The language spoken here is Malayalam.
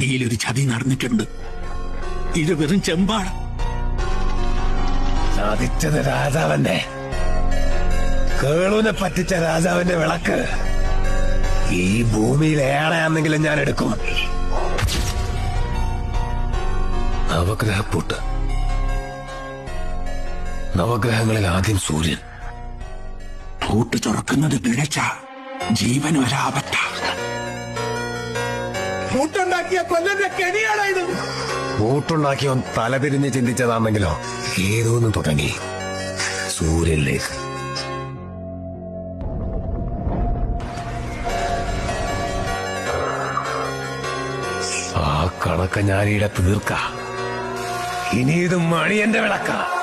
ഇതിലൊരു ചതി നടന്നിട്ടുണ്ട്. ഇത് വെറും ചെമ്പാണ്. സാധിച്ചത് രാജാവന്റെ, കേളുവിനെ പറ്റിച്ച രാജാവിന്റെ വിളക്ക് ഈ ഭൂമിയിൽ ഏറെയാണെങ്കിലും ഞാൻ എടുക്കും. നവഗ്രഹപ്പൂട്ട്. നവഗ്രഹങ്ങളിൽ ആദ്യം സൂര്യൻ. പൂട്ട് തുറക്കുന്നത് പിഴച്ച ജീവൻ ഒരാപത്ത. പൂട്ടുണ്ടാക്കിയ കൊല്ലന്റെ കെണിയാണ് ഇത്. പൂട്ടുണ്ടാക്കിയവൻ തലതിരിഞ്ഞ് ചിന്തിച്ചതാണെങ്കിലോ ഏതോന്നും തുടങ്ങി സൂര്യനിലേക്ക്. ആ കണക്ക് ഞാനിവിടെ തീർക്ക. ഇനി ഇത് മണിയന്റെ വിളക്ക.